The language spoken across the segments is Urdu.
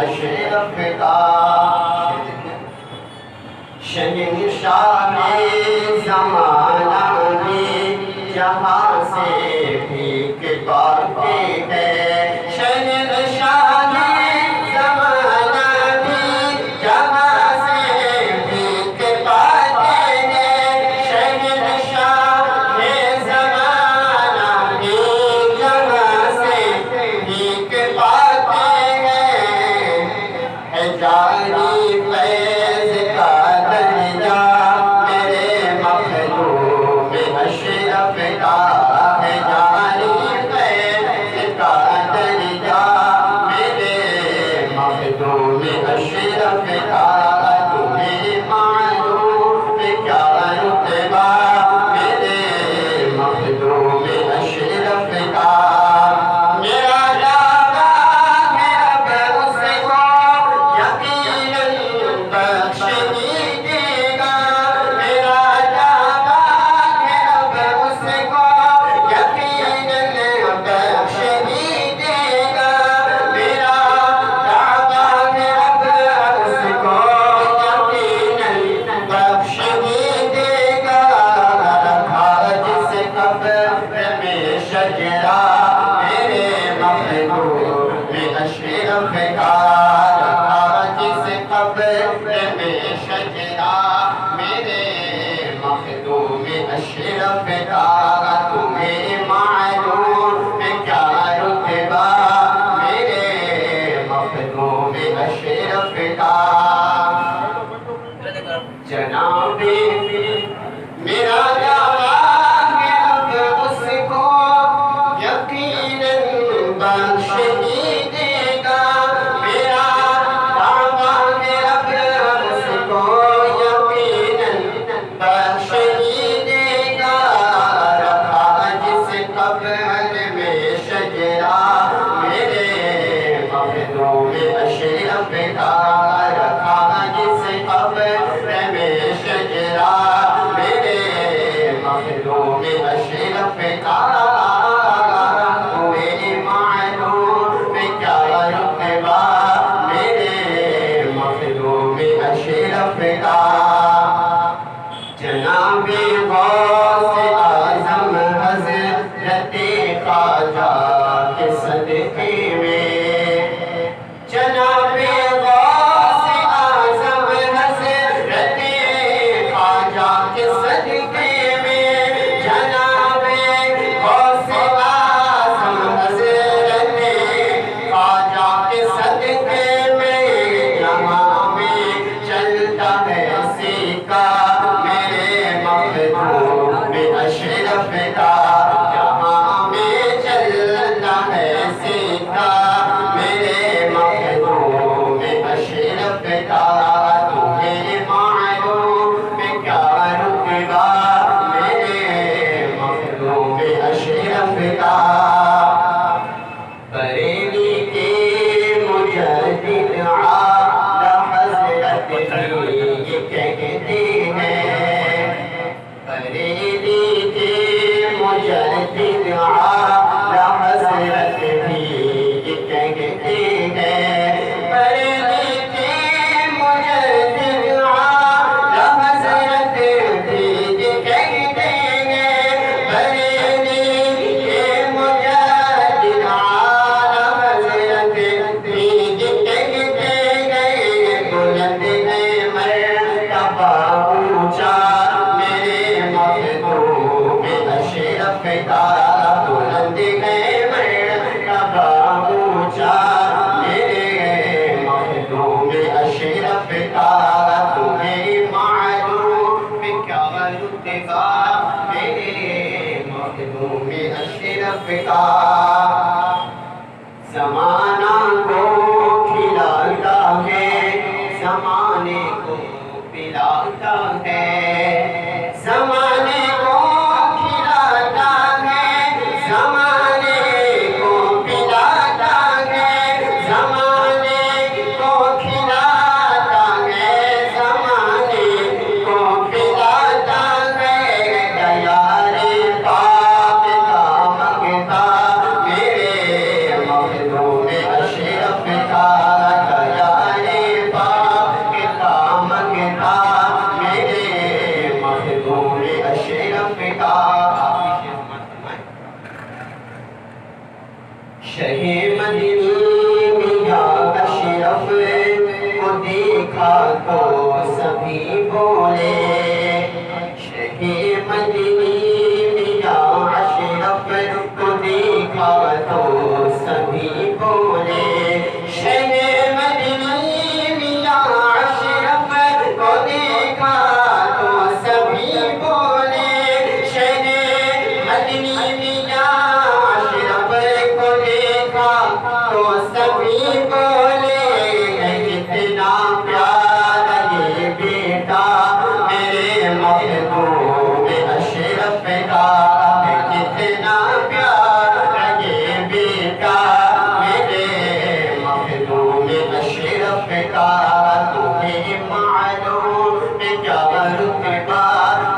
اشرف کا شہنشاہ زمانہ بھی جہاں سے بھیک پاتے ہیں شہنشاہ زمانہ بھی جہاں سے بھیک پاتے ہیں شہنشاہ زمانہ بھی جہاں سے بھیک پاتے ہیں ہے جاری فیض کا دریا میرے مخلوق اشرف کا ہے جاری فیض کا دریا میرے مخلوق اشرف کا تمہیں معلوم کیا رتبہ میرے مخلوق اشرف کا میرا دعویٰ ہے اب اس کو یقیناً بخش دیجیے گا میرا دعویٰ ہے اب اس کو یقیناً بخش دیجیے گا میرا دعویٰ ہے اب اس کو یقیناً بخش دیجیے گا رکھا جس قبر میں شجرہ میرے مخلوق اشرف کا رکھا جس قبر میں شجرہ میرے مخلوق اشرف کا تمہیں معلوم کیا رتبہ میرے مخلوق اشرف کا جناب میرا دعویٰ ہے اب اس کو یقیناً بخش دیجیے گا میرا دعویٰ ہے اب اس کو یقیناً بخش دیجیے گا رکھا جس قبر میں شجرہ میرے مخلوق اشرف کا رکھا جس قبر میں شجرہ میرے مخلوق اشرف کا تمہیں معلوم کیا رتبہ میرے مخلوق اشرف کا جناب غوث اعظم حضرت خواجہ کے صدقے میں جناب غوث اعظم حضرت خواجہ کے صدقے میں جناب غوث اعظم حضرت خواجہ کے صدقے میں جہاں میں چلتا ہے سیکا میرے مخلوق اشرف کا جہاں میں چلتا ہے سیکا میرے مخلوق اشرف کا تمہیں معلوم کیا رتبہ میرے مخلوق اشرف کا بریلی کے مجدد اعلیٰ حضرت یہ کہتے ہیں بریلی کے مجدد اعلیٰ حضرت بھی یہ کہتے ہیں بریلی کے مجدد اعلیٰ حضرت بھی یہ کہتے ہیں بریلی کے مجدد اعلیٰ حضرت بھی یہ کہتے ہیں بلند ہے مرتبہ اونچا میرے مخلوق اشرف کا بلند ہے مرتبہ اونچا میرے مخلوق اشرف کا تمہیں معلوم کیا رتبہ میرے مخلوق اشرف کا زمانہ کو کھلاتا ہے زمانے کو پلاتا ہے زمانے کو کھلاتا ہے زمانے کو پلاتا ہے زمانے کو کھلاتا ہے زمانے کو پلاتا ہے دیار پاک کا مانگتا میرے مخلوق اشرف دیکھا تو سبھی بولے شہ مدنی میاں اشرف کو دیکھا تو سبھی بولے شہ مدنی میاں اشرف کو دیکھا تو سبھی بولے شہ مدنی میاں اشرف کو دیکھا تو سبھی بولے کتنا پیارا یہ بیٹا میرے مخدوم اشرف کا کتنا پیارا یہ بیٹا میرے مخدوم اشرف کا تمہیں معلوم کیا رتبہ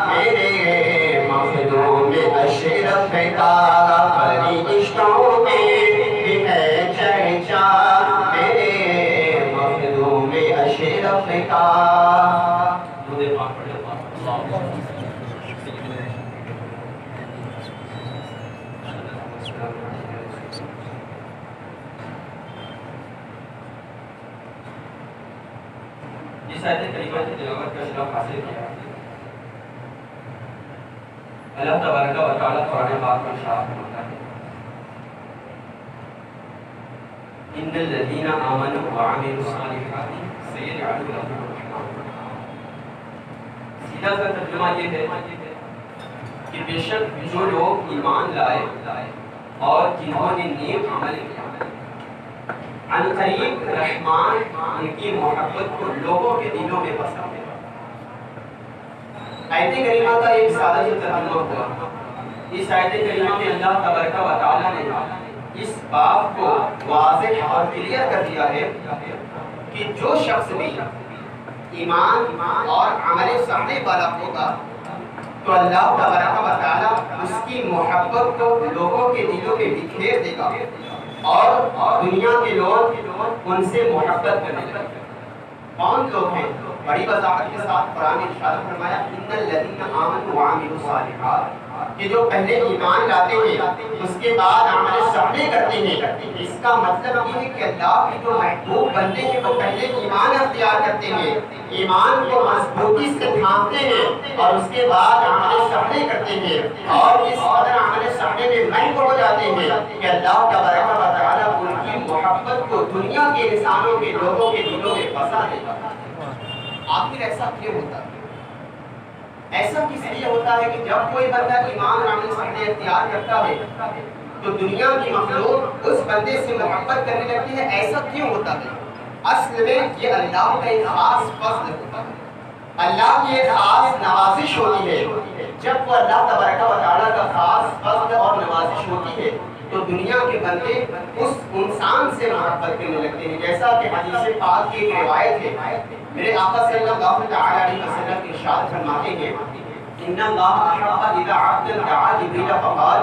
میرے مخدوم اشرف کا فرشتوں میں بھی ہے چرچا میرے مخدوم اشرف کا جس آیت کریمہ کی تلاوت کا شرف حاصل کیا اللہ تبارک و تعالیٰ قرآن پاک میں ارشاد فرماتا ہے ان الذین آمنوا وعملوا الصالحات سیجعل لهم الرحمن سیدھا سا ترجمہ یہ ہے کہ بے شک جو لوگ ایمان لائے اور جنہوں نے نیک عمل کیا عن قریب رحمان ان کی محبت کو لوگوں کے دلوں میں بسا دے آیت کریمہ کا ایک سادہ سا ترجمہ ہوا اس آیت کریمہ میں اللہ تبارک و تعالیٰ نے اس بات کو واضح اور کلیئر کر دیا ہے کہ جو شخص بھی ایمان اور عمل صالح والا ہوگا تو اللہ تبارک و تعالیٰ اس کی محبت کو لوگوں کے دلوں میں بکھیر دے گا اور دنیا کے لوگ ان سے محبت کرنے لگے کون لوگ ہیں بڑی وضاحت کے ساتھ قرآن نے ارشاد فرمایا ان الذین آمنوا وعملوا الصالحات کہ جو پہلے ایمان لاتے ہیں اس کے بعد عمل صالح کرتے ہیں اس کا مطلب یہ ہے کہ اللہ کے جو محبوب بندے ہیں وہ پہلے ایمان اختیار کرتے ہیں ایمان کو مضبوطی سے تھامتے ہیں اور اس کے بعد عمل صالح کرتے ہیں اور اس قدر عمل صالح میں محو ہو جاتے ہیں کہ اللہ تبارک و تعالیٰ ان کی محبت کو دنیا کے انسانوں کے لوگوں کے دلوں میں بسا دے گا آخر ایسا کیوں ہوتا ہے ایسا کس لیے ہوتا ہے کہ جب کوئی بندہ ایمان اور عمل صالح اختیار کرتا ہے تو دنیا کی مخلوق اس بندے سے محبت کرنے لگتی ہے ایسا کیوں ہوتا ہے اصل میں یہ اللہ کا ایک خاص فضل ہوتا ہے اللہ کی ایک خاص نوازش ہوتی ہے جب وہ اللہ تبارک و تعالیٰ کا خاص فضل اور نوازش ہوتی ہے تو دنیا کے بندے اس انسان سے محبت کرنے لگتے ہیں جیسا کہ حدیث پاک کی ایک روایت ہے میرے آقا صلی اللہ علیہ وسلم ارشاد فرماتے ہیں ان اللہ احب اذا عبد دعا جبریل فقال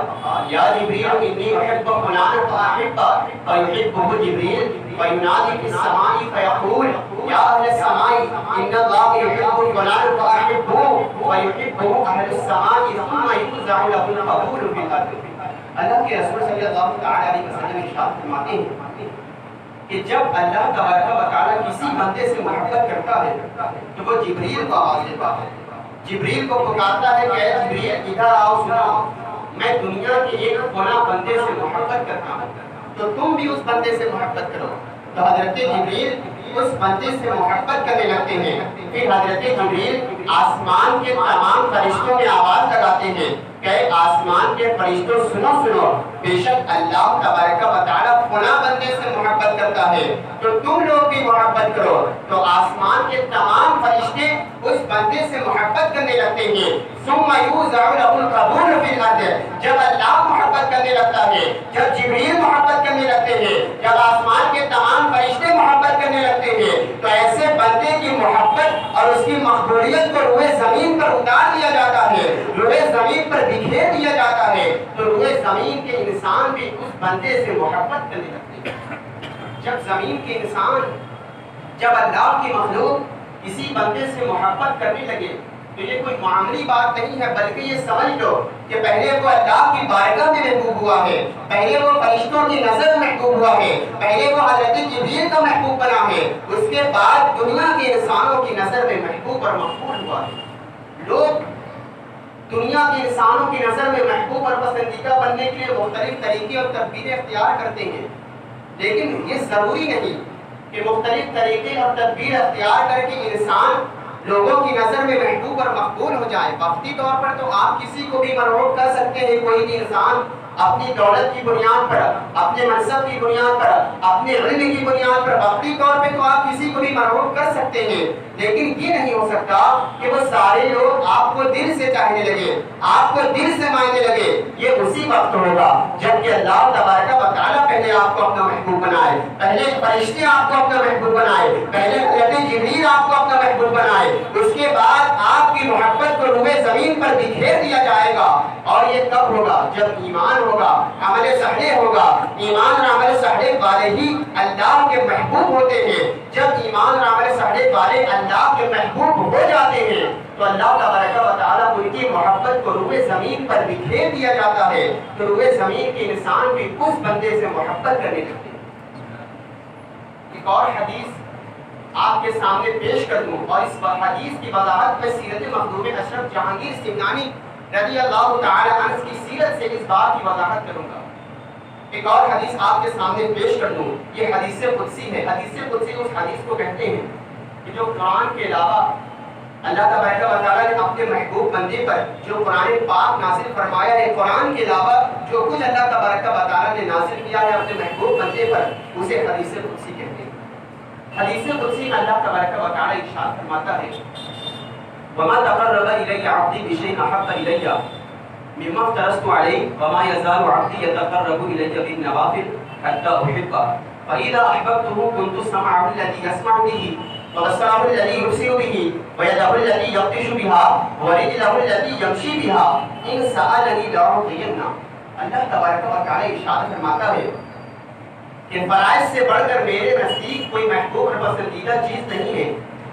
یا جبریل انی احب فلانا فاحبہ فیحبہ جبریل فینادی فی السماء فیقول یا اہل السماء ان اللہ یحب فلانا فاحبہ فیحبہ اہل السماء ثم یوزع له القبول فی الارض اللہ کے رسول صلی اللہ علیہ وسلم ارشاد فرماتے ہیں کہ جب اللہ تبارک و تعالیٰ کسی بندے سے محبت کرتا ہے تو وہ جبریل کو آواز دیتا ہے جبریل کو پکارتا ہے کہ اے جبریل ادھر آؤ سنو میں دنیا کے ایک فلاں بندے سے محبت کرتا ہوں تو تم بھی اس بندے سے محبت کرو تو حضرت جبریل اس بندے سے محبت کرنے لگتے ہیں پھر حضرت جبریل آسمان کے تمام فرشتوں میں آواز لگاتے ہیں کہ آسمان کے فرشتوں سنو سنو بے شک اللہ تبارک و تعالیٰ فلاں بندے سے محبت کرتا ہے تو تم لوگ بھی محبت کرو تو آسمان کے تمام فرشتے اس بندے سے محبت کرنے لگتے ہیں ثم یوزع له القبول فی الارض جب اللہ محبت کرنے لگتا ہے جب جبریل محبت کرنے لگتے ہیں جب آسمان کے تمام فرشتے محبت کرنے لگتے ہیں تو ایسے بندے کی محبت اور اس کی مقبولیت کو روئے زمین پر اتار دیا جاتا ہے روئے زمین پر بکھیر دیا جاتا ہے تو روئے زمین کے انسان بھی اس بندے سے محبت کرنے لگتے ہیں جب زمین کے انسان جب اللہ کی مخلوق کسی بندے سے محبت کرنے لگے تو یہ کوئی معاملی بات نہیں ہے، بلکہ یہ سمجھ لو کہ پہلے وہ اللہ کی بارگاہ میں محبوب ہوا ہے، پہلے وہ فرشتوں کی نظر محبوب ہوا ہے، پہلے وہ حضرت جبریل کا محبوب بنا ہے، اس کے بعد دنیا کے انسانوں کی نظر میں محبوب اور مقبول ہوا ہے۔ لوگ دنیا کے انسانوں کی نظر میں محبوب اور پسندیدہ بننے کے لیے مختلف طریقے اور تدبیریں اختیار کرتے ہیں، لیکن یہ ضروری نہیں کہ مختلف طریقے اور تدبیر اختیار کر کے انسان لوگوں کی نظر میں محبوب اور مقبول ہو جائے۔ وقتی طور پر تو آپ کسی کو بھی مرغوب کر سکتے ہیں، کوئی بھی انسان اپنی دولت کی بنیاد پر، اپنے منصب کی بنیاد پر، اپنے علم کی بنیاد پر وقتی طور پہ تو آپ کسی کو بھی مرغوب کر سکتے ہیں، لیکن یہ نہیں ہو سکتا کہ وہ سارے لوگ آپ کو دل سے چاہنے لگے، آپ کو دل سے ماننے لگے۔ یہ اسی وقت ہوگا جب کہ اللہ تبارک و تعالیٰ پہلے آپ کو اپنا محبوب بنائے، پہلے فرشتے آپ کو اپنا محبوب بنائے، پہلے حضرت جبریل آپ کو اپنا محبوب بنائے، اس کے بعد آپ کی محبت کو روئے زمین پر بکھیر دیا جائے گا۔ اور یہ کب ہوگا؟ جب ایمان ہوگا، عمل صالح ہوگا۔ ایمان اور عمل صالح والے ہی اللہ کے محبوب ہوتے ہیں۔ جب ایمان اور عمل صالح والے اللہ کے محبوب ہو جاتے ہیں تو اللہ تبارک و تعالیٰ ان کی محبت کو روئے زمین پر بکھیر دیا جاتا ہے، تو روئے زمین کے انسان بھی اس بندے سے محبت کرنے لگتے ہیں۔ ایک اور حدیث آپ کے سامنے پیش کر دوں، اور اس حدیث کی وضاحت میں سیرت مخدوم اشرف جہانگیر سمنانی رضی اللہ تعالی عنہ کی سیرت سے اس بات کی وضاحت کروں گا۔ ایک اور حدیث آپ کے سامنے پیش کر دوں، یہ حدیث قدسی ہے۔ حدیث قدسی اس حدیث کو کہتے ہیں کہ جو قرآن کے علاوہ اللہ تبارک و تعالیٰ نے اپنے محبوب بندے پر جو قرآن پاک نازل فرمایا ہے، قرآن کے علاوہ جو کچھ اللہ تبارک و تعالیٰ نے نازل کیا ہے اپنے محبوب بندے پر، اسے حدیث قدسی کہتے ہیں۔ حدیث قدسی میں اللہ تبارک و تعالیٰ ارشاد فرماتا ہے وَمَا تَقَرَّبَ إِلَيَّ عَبْدِي بِشَيْءٍ أَحَبَّ إِلَيَّ مِمَّا افْتَرَضْتُ عَلَيْهِ وَمَا يَزَالُ عَبْدِي يَتَقَرَّبُ إِلَيَّ بِالنَّوَافِلِ حَتَّى أُحِبَّهُ فَإِذَا أَحْبَبْتُهُ كُنتُ سَمْعَهُ الَّذِي يَسْمَعُ بِهِ وَبَصَرَهُ الَّذِي يُبْصِرُ بِهِ وَيَدَهُ الَّتِي يَبْطِشُ بِهَا وَرِجْلَهُ الَّتِي يَمْشِي بِهَا إِنْ سَأَلَنِي لَأُعْطِيَنَّهُ۔ اللہ تبارک و تعالیٰ ارشاد فرماتا ہے کہ فرائض سے بڑھ کر میرے نزدیک کوئی محبوب اور پسندیدہ چیز نہیں ہے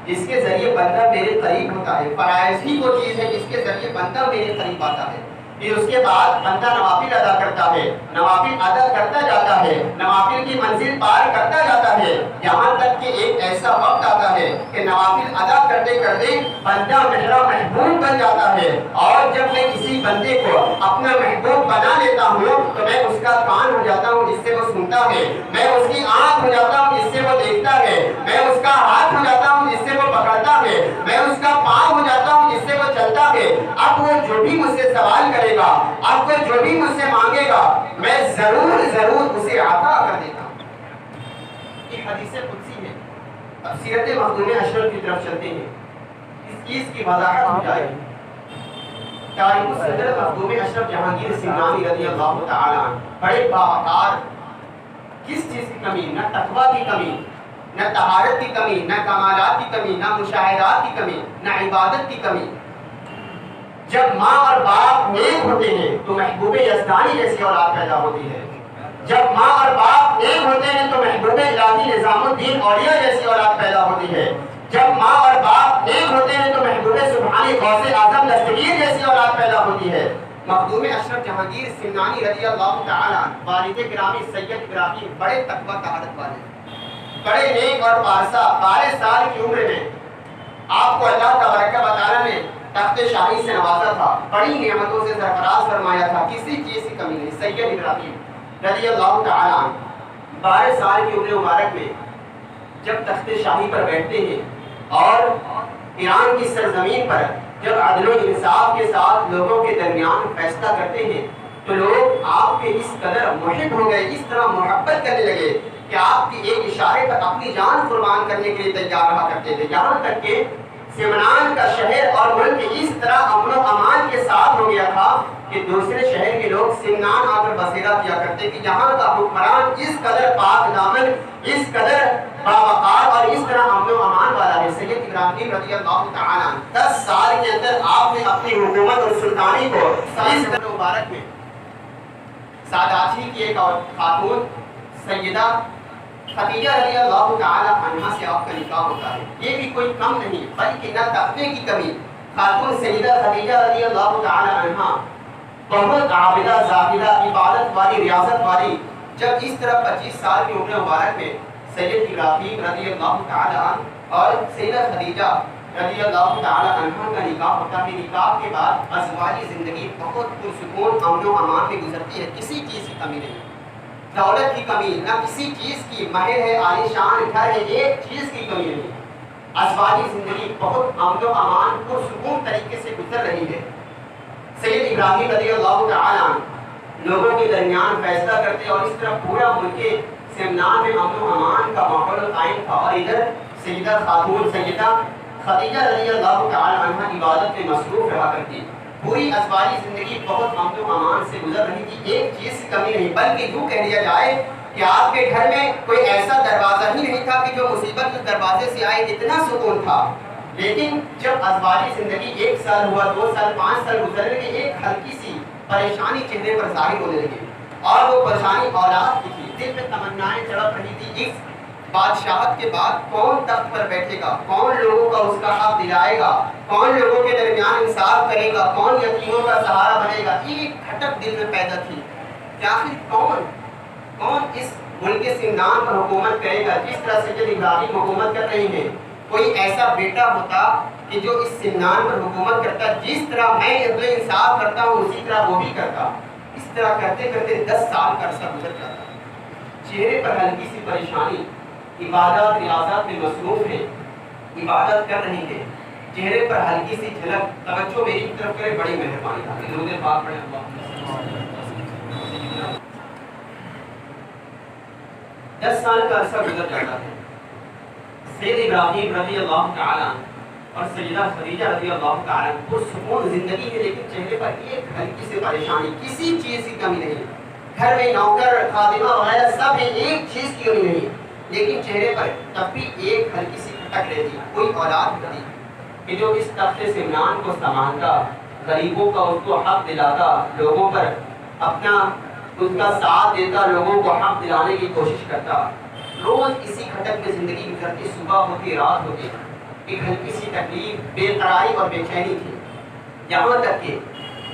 جس کے ذریعے بندہ میرے قریب ہوتا ہے۔ فرائض ہی وہ چیز ہے جس کے ذریعے بندہ میرے قریب آتا ہے۔ پھر اس کے بعد بندہ نوافل ادا کرتا ہے، نوافل ادا کرتا جاتا ہے، نوافل کی منزل پار کرتا جاتا ہے، یہاں تک کہ ایک ایسا وقت آتا ہے کہ نوافل ادا کرتے کرتے بندہ میرا محبوب بن جاتا ہے۔ اور جب میں کسی بندے کو اپنا محبوب بنا لیتا ہوں تو میں اس کا کان ہو جاتا ہوں جس سے وہ سنتا ہے، میں اس کی آنکھ ہو جاتا ہوں جس سے وہ دیکھتا ہے، میں اس کا ہاتھ ہو جاتا ہوں جس سے وہ پکڑتا ہے، میں اس کا پاؤں ہو جاتا ہوں جس سے وہ چلتا ہے۔ اب وہ جو بھی مجھ سے سوال کرے گا، اب وہ جو بھی مجھ سے مانگے گا، میں ضرور اسے عطا کر دیتا ہوں۔ یہ حدیث قدسی ہے۔ اب سیرت مخدوم اشرف کی طرف چلتے ہیں، اس چیز کی وضاحت ہو جائے گی۔ تاریخ الصدر مخدوم اشرف جہانگیر سمنانی رضی اللہ تعالی عنہ بڑے باوقار، کس چیز کی کمی؟ نہ تقویٰ کی کمی، نہ طہارت کی کمی، نہ کمالات کی کمی، نہ مشاہدات کی کمی، نہ عبادت کی کمی۔ جب ماں اور باپ نیک ہوتے ہیں تو محبوب یزدانی جیسی اولاد پیدا ہوتی ہے۔ جب ماں اور باپ نیک ہوتے ہیں تو محبوب الہی نظام الدین اولیاء جیسی اولاد پیدا ہوتی ہے۔ جب ماں اور باپ نیک ہوتے ہیں تو محبوب سبحانی غوث اعظم دستگیر جیسی اولاد پیدا ہوتی ہے۔ مخدوم اشرف جہانگیر سمنانی رضی اللہ تعالی عنہ والد گرامی سید ابراہیم بڑے تقویٰ طہارت والے، بڑے نیک اور پارسا، 12 سال کی عمر میں آپ کو اللہ تبارک و تعالیٰ نے تخت شاہی سے نوازا تھا، بڑی نعمتوں سے سرفراز فرمایا تھا، کسی چیز کی کمی نہیں۔ سید ابراہیم رضی اللہ تعالی عنہ 12 سال کی عمر مبارک میں جب تخت شاہی پر بیٹھتے ہیں اور ایران کی سرزمین پر جب عدل و انصاف کے ساتھ لوگوں کے درمیان فیصلہ کرتے ہیں تو لوگ آپ کے اس قدر محب ہو گئے، اس طرح محبت کرنے لگے کہ آپ کی ایک اشارے پر اپنی جان قربان کرنے کے لیے تیار رہا کرتے تھے۔ یہاں تک کہ سمنان کا شہر اور ملک اس طرح امن و امان کے ساتھ ہو گیا تھا کہ دوسرے شہر کے لوگ سمنان آ کر بسیرا کیا کرتے کہ یہاں کا حکمران اس قدر پاک دامن، اس قدر باوقار اور اس طرح امن و امان والا ہے۔ سید ابراہیم رضی اللہ تعالی عنہ 10 سال کے اندر آپ نے اپنی حکومت اور سلطانی کو اس قدر مبارک میں سادات ہی کی ایک اور خاتون سیدہ خدیجہ رضی اللہ تعالی عنہا سے آپ کا نکاح ہوتا ہے۔ یہ بھی کوئی کم نہیں بلکہ نہ تقوی کی کمی، خاتون سیدہ خدیجہ رضی اللہ تعالی عنہا بہت عابدہ زاہدہ عبادت والی ریاضت والی، جب اس طرح 25 سال کی عمر مبارک میں سید ابراہیم رضی اللہ تعالی عنہ اور سیدہ خدیجہ رضی اللہ تعالی عنہ کا نکاح ہوتا ہے، نکاح کے بعد ازواجی زندگی بہت پرسکون امن و امان میں گزرتی ہے، کسی چیز کی کمی نہیں، دولت کی کمی نہ کسی چیز کی، محل ہے، عالیشان گھر ہے، ایک چیز کی کمی نہیں، ازواجی زندگی بہت امن و امان پرسکون طریقے سے گزر رہی ہے۔ سید ابراہیم رضی اللہ تعالی عنہ لوگوں کے درمیان فیصلہ کرتے اور اس طرح پورا ملک سمنان میں امن و امان کا ماحول قائم تھا، اور ادھر سیدہ خاتون سیدہ خدیجہ رضی اللہ تعالی عنہ عبادت میں مصروف رہا کرتی، پوری ازواجی زندگی بہت امن و امان سے گزر رہی تھی، ایک چیز کی کمی نہیں، بلکہ یوں کہہ دیا جائے کہ آپ کے گھر میں کوئی ایسا دروازہ ہی نہیں تھا کہ جو مصیبت اس دروازے سے آئے، اتنا سکون تھا۔ لیکن جب ازواجی زندگی 1 سال ہوا، 2 سال، 5 سال گزرنے لگے، ایک ہلکی سی پریشانی چہرے پر ظاہر ہونے لگی، اور وہ پریشانی اولاد کی تھی، دل میں تمنائیں تڑپ رہی تھی، اس بادشاہت کے بعد کون تخت پر بیٹھے گا، کون لوگوں کا اس کا حق دلائے گا، کون لوگوں کے درمیان انصاف کرے گا، کون یتیموں کا سہارا بنے گا، ایک کھٹک دل میں پیدا تھی کہ آخر کون اس ملک سمنان پر حکومت کرے گا جس طرح سید ابراہیم حکومت کر رہے ہیں۔ کوئی ایسا بیٹا ہوتا کہ جو اس سمنان پر حکومت کرتا، جس طرح میں عدل انصاف کرتا ہوں اسی طرح وہ بھی کرتا۔ اس طرح کرتے کرتے 10 سال کا عرصہ گزر جاتا، چہرے پر ہلکی سی پریشانی، عبادت ریاضت میں مصروف ہے، عبادت کر رہی ہے، چہرے پر ہلکی سی جھلک، توجہ میری طرف کرے، بڑی مہربانی تھا۔ درود پاک پڑھیں اللہ۔ 10 سال کا عرصہ گزر جاتا ہے، سید ابراہیم رضی اللہ تعالی اور سیدہ خدیجہ رضی اللہ تعالی پرسکون زندگی ہے، لیکن چہرے پر ایک ہلکی سی پریشانی، کسی چیز کی کمی نہیں، گھر میں نوکر خادمہ وغیرہ سب ہے، ایک چیز کی کمی نہیں، لیکن چہرے پر تب بھی ایک ہلکی سی کھٹک رہتی، کوئی اولاد نہیں کہ جو اس تخت سمنان کو سنبھالتا، غریبوں کا اس کو حق دلاتا، لوگوں پر اپنا اس کا ساتھ دیتا، لوگوں کو حق دلانے کی کوشش کرتا۔ روز اسی کھٹک میں زندگی گزرتی، صبح ہوتی رات ہوتی، ایک ہلکی سی تکلیف، بے قراری اور بے چینی تھی، یہاں تک کہ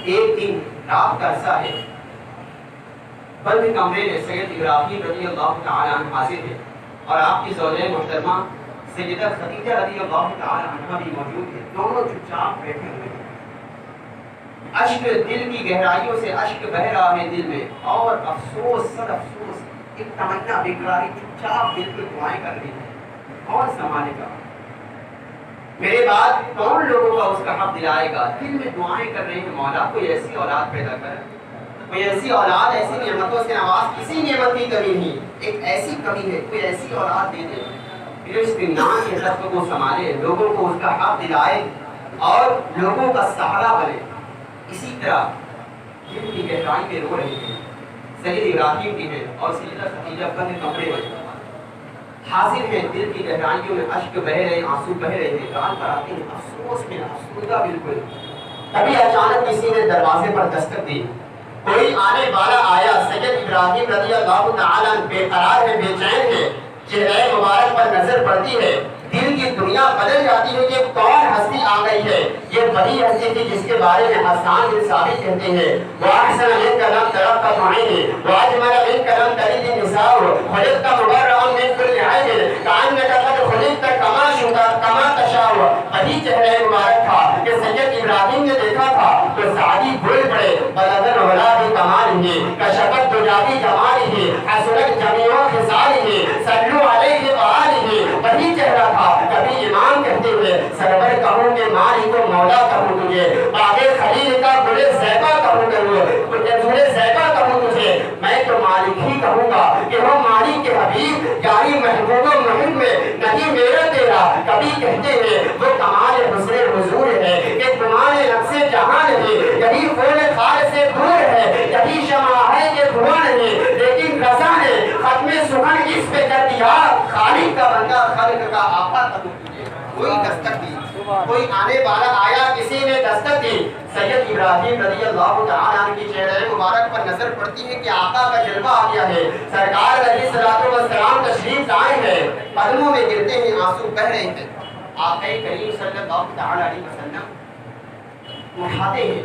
ایک دن رات کا عرصہ ہے، بند کمرے میں سید ابراہیم رضی اللہ تعالی عنہ حاضر ہے، اور آپ کی زوجہ محترمہ سیدہ خدیجہ رضی اللہ تعالی عنہ بھی موجود ہے، دونوں چپ چاپ بیٹھے ہوئے ہیں، اشک دل کی گہرائیوں سے اشک بہ رہا ہے دل میں، اور افسوس سر افسوس، ایک تمنا بے قراری، چپ چاپ بالکل دعائیں کر رہی ہے، کون سنبھالے گا میرے بعد، کون لوگوں کا اس کا حق دلائے گا، دل میں دعائیں کر رہے ہیں، مولا کوئی ایسی اولاد پیدا کر، کوئی ایسی اولاد، ایسی نعمتوں سے نواز، کسی نعمت کی کمی نہیں، ایک ایسی کمی ہے، کوئی ایسی اولاد دے دے جو اس سمنان کے حق کو سنبھالے، لوگوں کو اس کا حق دلائے اور لوگوں کا سہارا بنے۔ اسی طرح دل کی گہرائی میں رو رہے ہیں، سید ابراہیم بھی ہے اور سیدہ خدیجہ بند کمرے میں حاضر ہیں، دل کی گہرائیوں میں اشک بہ رہے ہیں، آنسو بہ رہے ہیں، گال پر آتے ہیں، افسوس میں افسردہ بالکل۔ تبھی اچانک کسی نے دروازے پر دستک دی، کوئی آنے والا آیا، سید ابراہیم رضی اللہ تعالیٰ بے قرار ہے، بے چین ہے، چہرے مبارک پر نظر پڑتی ہے، دل کی دنیا بدل جاتی ہے، یہ کون ہستی آ گئی ہے، یہ وہی ہستی تھی جس کے بارے میں حسان بن ثابت کہتے ہیں، وَأَحْسَنَ مِنْكَ لَمْ تَرَقَّتْ عَيْنِي وَأَجْمَلَ مِنْكَ لَمْ تَلِدِ النِّسَاءُ خُلِقْتَ مُبَرَّأً مِنْ كُلِّ عَيْبٍ كَأَنَّكَ قَدْ خُلِقْتَ كَمَا تَشَاءُ۔ وہی چہرہ مبارک تھا کہ سید ابراہیم نے دیکھا تھا تو سعدی بول پڑے، بَلَغَ الْعُلَا بِكَمَالِهِ كَشَفَتْ الدُّجَىٰ بِجَمَالِهِ حَسُنَتْ جَمِيعُ خِصَالِهِ صَلُّوا عَلَيْهِ وَآلِهِ۔ وہی چہرہ تھا، کبھی امام کہتے ہوئے سرور کہوں کہ مالک و مولا کہوں تجھے، باغ خلیل کا گل زیبا کہوں گل زیبا کہوں تجھے، میں تو مالک ہی کہوں گا کہ وہ مالک کے حبیب یعنی محبوب و محب میں نہیں میرا تیرا۔ کبھی کہتے ہیں وہ کمال حسن حضور ہے کہ کمال نقص جہان ہے، یہی خون خال سے دور ہے، یہی شمع ہے کہ دھواں نہیں، لیکن رضا نے ختم سخن اس پہ کر دیا، خالق کا بندہ خلق کا آقا کہوں تجھے۔ کوئی دستک دی، کوئی آنے والا آیا، کسی نے دستک دی، سید ابراہیم رضی اللہ تعالیٰ عنہ کی چہرہ مبارک پر نظر پڑتی ہے کہ آقا کا جلوہ آ گیا ہے، سرکار علیہ السلام تشریف لائے ہیں، قدموں میں گرتے ہیں، آنسو بہ رہے ہیں۔ آقا کریم صلی اللہ تعالیٰ علیہ وسلم اٹھاتے ہیں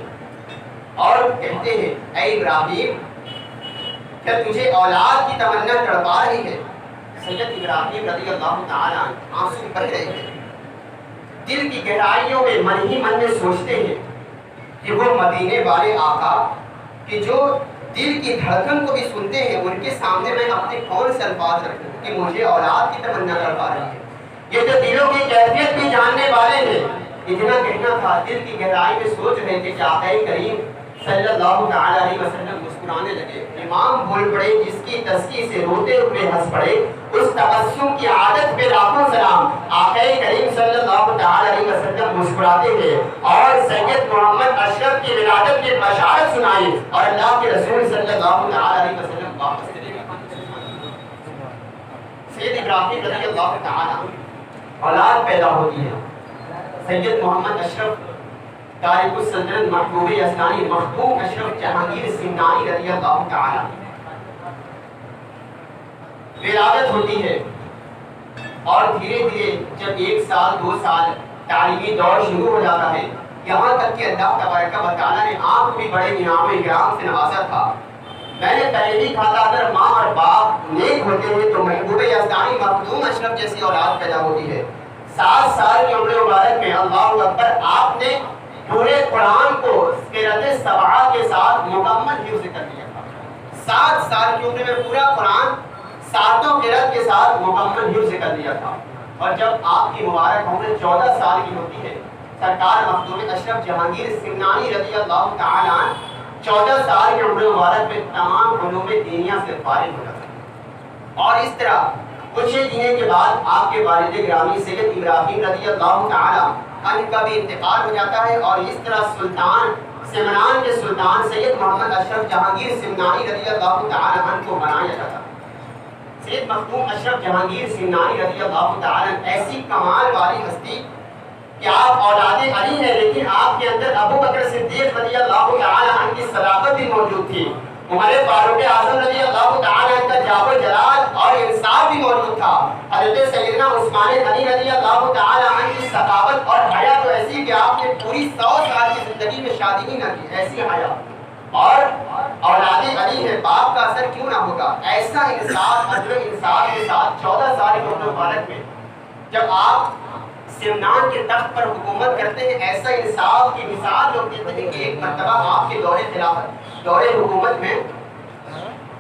اور کہتے ہیں اے ابراہیم کیا تجھے اولاد کی تمنا تڑپا رہی ہے؟ سید ابراہیم رضی اللہ تعالیٰ عنہ آنسو بہہ رہے ہیں، دل کی گہرائیوں میں من ہی من میں سوچتے ہیں کہ وہ مدینے والے آقا کہ جو دل کی دھڑکن کو بھی سنتے ہیں، ان کے سامنے میں اپنے کون سے الفاظ رکھوں کہ مجھے اولاد کی تمنا تڑپا رہی ہے؟ یہ تو دلوں کی کیفیت بھی جاننے والے ہیں، اتنا کہنا تھا، دل کی گہرائی میں سوچ رہے تھے کہ آقا کریم صلی اللہ تعالی علیہ وسلم مسکرانے لگے، امام بول پڑے جس کی تسکی سے روتے ہوئے ہنس پڑے، اس تبسم کی عادت پہ لاکھوں سلام۔ آقا کریم صلی اللہ تعالی علیہ وسلم مسکراتے ہیں اور سید محمد اشرف کی ولادت کی بشارت سنائی اور اللہ کے رسول صلی اللہ تعالی علیہ وسلم واپس چلے گئے۔ سید ابراہیم رضی اللہ تعالی اولاد پیدا ہوتی ہے، سید محمد اشرف تارک السلطنت محبوب یزدانی مخدوم اشرف جہانگیر سمنانی رضی اللہ تعالی ولادت ہوتی ہے، اور دھیرے دھیرے جب 1 سال 2 سال تعلیمی دور شروع ہو جاتا ہے، یہاں تک کہ اللہ تبارک و تعالیٰ نے آپ کو بھی بڑے انعام اکرام سے نوازا تھا۔ میں نے پہلے بھی کہا تھا اگر ماں اور باپ نیک ہوتے ہیں تو محبوب یزدانی مخدوم اشرف جیسی اولاد پیدا ہوتی ہے۔ 7 سال کی عمر مبارک میں اللہ اکبر آپ نے پورے قرآن کو قرأت سبعہ کے ساتھ مکمل حفظ کر لیا تھا۔ 7 سال کی عمر میں پورا قرآن 7 قرأت کے ساتھ مکمل حفظ کر لیا تھا، اور جب آپ کی مبارک عمر 14 سال کی ہوتی ہے، سرکار مخدوم اشرف جہانگیر سمنانی رضی اللہ تعالی عنہ 14 سال کی عمر مبارک میں تمام علوم دینیہ سے فارغ ہو جاتا ہے، اور اس طرح کچھ ہی دنوں کے بعد آپ کے والد گرامی سید ابراہیم رضی اللہ تعالی عنہ کا بھی انتقال ہو جاتا ہے، اور اس طرح سلطان سمنان کے سلطان سید محمد اشرف جہانگیر سمنانی رضی اللہ تعالی عنہ کو بنایا جاتا ہے۔ سید مخدوم اشرف جہانگیر سمنانی رضی اللہ تعالی عنہ ایسی کمال والی ہستی کہ آپ اولاد علی ہیں، لیکن آپ کے اندر ابو بکر صدیق رضی اللہ تعالی عنہ کی صداقت بھی موجود تھی، عمر فاروق اعظم رضی اللہ تعالی عنہ کا جاب و جلال اور انصاف بھی موجود تھا، حضرت سیدنا عثمان غنی رضی اللہ تعالی عنہ کی ثقافت اور حیا تو ایسی کہ آپ نے پوری 100 سال کی زندگی میں شادی ہی نہ کی، ایسی حیا، اور اولاد علی ہے، باپ کا اثر کیوں نہ ہوگا، ایسا انصاف عدل و انصاف کے ساتھ 14 سال کی عمر مبارک میں جب آپ سمنان کے تخت پر حکومت کرتے ہیں، ایسا انصاف کی مثال لوگ دیتے ہیں کہ ایک مرتبہ آپ کے دور خلافت دور حکومت میں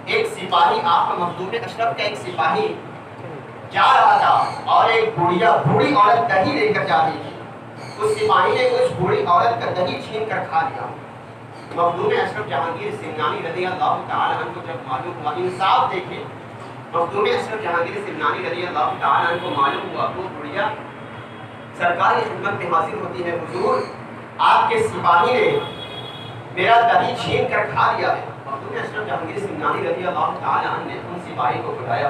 ایک سپاہی، آپ کا مخدوم اشرف کا ایک سپاہی جا رہا تھا اور ایک بوڑھی عورت دہی لے کر جا رہی تھی، اس سپاہی نے اس بوڑھی عورت کا دہی چھین کر کھا لیا۔ مخدوم اشرف جہانگیر سمنانی رضی اللہ تعالی عنہ کو جب معلوم ہوا، انصاف دیکھے، مخدوم اشرف جہانگیر سمنانی رضی اللہ تعالی عنہ کو معلوم ہوا وہ بڑھیا سرکار کی خدمت میں حاضر ہوتی ہے، حضور آپ کے سپاہی نے میرا دہی چھین کر کھا لیا ہے۔ مخدوم اشرف جہانگیر سمنانی رضی اللہ تعالی عنہ نے ان سپاہی کو بلایا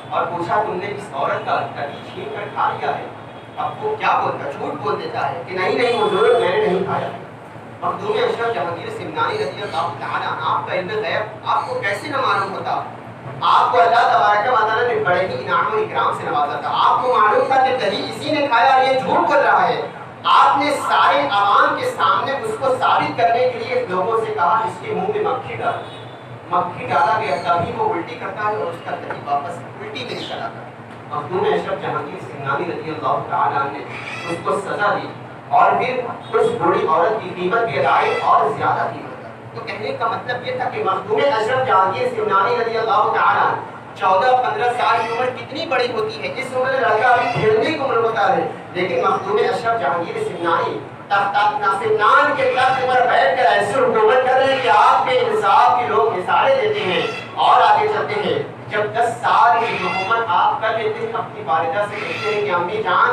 اور پوچھا تم نے اس عورت کا دہی چھین کر کھا لیا ہے؟ اب وہ کیا بولتا، جھوٹ بول دیتا ہے کہ نہیں حضور میں نے نہیں کھایا۔ مخدوم اشرف جہانگیر سمنانی رضی اللہ تعالی عنہ آپ کا علم غیب آپ کو کیسے نہ معلوم ہوتا؟ آپ کو اللہ تبارک و تعالیٰ نے بڑے ہی انعام و اکرام سے نوازا تھا، آپ کو معلوم تھا کہ دہی اسی نے کھایا اور یہ جھوٹ بول رہا ہے۔ آپ نے سارے عوام کے سامنے اس کو ثابت کرنے کے لیے لوگوں سے کہا اس کے منہ میں مکھی ڈالا گیا، تبھی وہ الٹی کرتا ہے اور اس کا دہی واپس الٹی میں نکل آتا ہے۔ مخدوم اشرف جہانگیر سمنانی رضی اللہ تعالیٰ عنہ نے اس کو سزا دی اور پھر اس بوڑھی عورت کی قیمت بھی ادائی اور زیادہ قیمت۔ تو کہنے کا مطلب یہ تھا کہ مخدوم اشرف جہانگیر سمنانی رضی اللہ تعالیٰ عنہ 14-15 سال کی عمر کتنی بڑی ہوتی ہے، اس عمر میں لڑکا ابھی کھیلنے کی عمر ہوتا ہے، لیکن مخدوم اشرف جہانگیر سمنانی سمنان کے تخت پر بیٹھ کر ایسی حکومت کر رہے ہیں کہ آپ کے انصاف کے لوگ مثالیں دیتے ہیں اور آگے چلتے ہیں۔ جب 10 سال کی حکومت آپ کر لیتے ہیں، اپنی والدہ سے کہتے ہیں کہ امی جان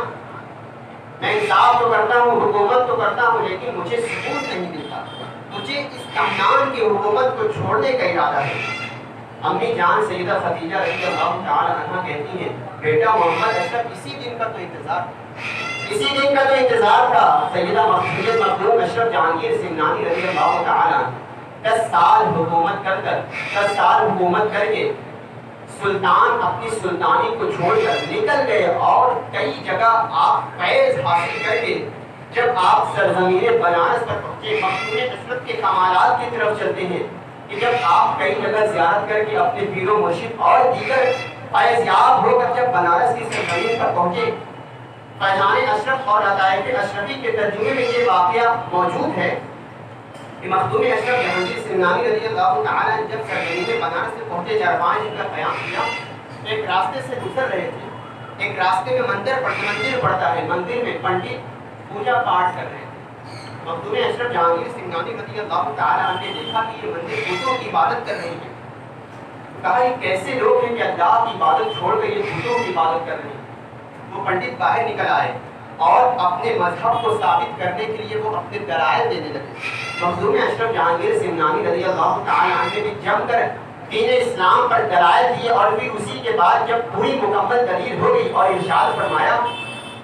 میں انصاف تو کرتا ہوں، حکومت تو کرتا ہوں، لیکن مجھے سکون نہیں ملتا، مجھے اس سمنان کی حکومت کو چھوڑنے کا ارادہ ہے۔ امی جان سیدہ خدیجہ رضی اللہ تعالی عنہ کہتی ہیں بیٹا محمد اشرف اسی دن کا تو انتظار تھا۔ سیدہ مخدوم اشرف جہانگیر سمنانی رضی اللہ تعالی عنہ 10 سال حکومت کر کے سلطان اپنی سلطانی کو چھوڑ کر نکل گئے اور کئی جگہ آپ فیض حاصل کر کے جب آپ سرزمین بنارس پر پہنچے مخدوم عصمت کے کمالات کی طرف چلتے ہیں کہ جب آپ کئی جگہ زیارت کر کے اپنے پیر و مرشد اور دیگر فیض یاب ہو کر جب بنارس کی سرزمین پر پہنچے، فیضان اشرف اور لطائف اشرفی کے ترجمے میں یہ واقعہ موجود ہے کہ مخدوم اشرف جہانگیر سمنانی رضی اللہ تعالیٰ جب سرزمین بنارس سے پہنچے 4-5 دن کا قیام کیا، ایک راستے سے گزر رہے تھے، ایک راستے میں مندر پڑتا ہے، مندر میں پنڈت پوجا پاٹ کر رہے تھے۔ مخدوم اشرف جہانگیر سمنانی رضی اللہ تعالیٰ نے دیکھا کہ یہ مندر بتوں کی عبادت کر رہے ہیں، کہا یہ کیسے لوگ ہیں کہ اللہ کی عبادت چھوڑ کر یہ بتوں کی عبادت کر رہے ہیں۔ وہ پنڈت باہر نکل آئے اور اپنے مذہب کو ثابت کرنے کے لیے وہ اپنے دلائل دینے لگے۔ مخدوم اشرف جہانگیر سمنانی رضی اللہ تعالیٰ عنہ نے بھی جم کر دین اسلام پر دلائل دیے، اور پھر اسی کے بعد جب پوری مکمل دلیل ہو گئی اور ارشاد فرمایا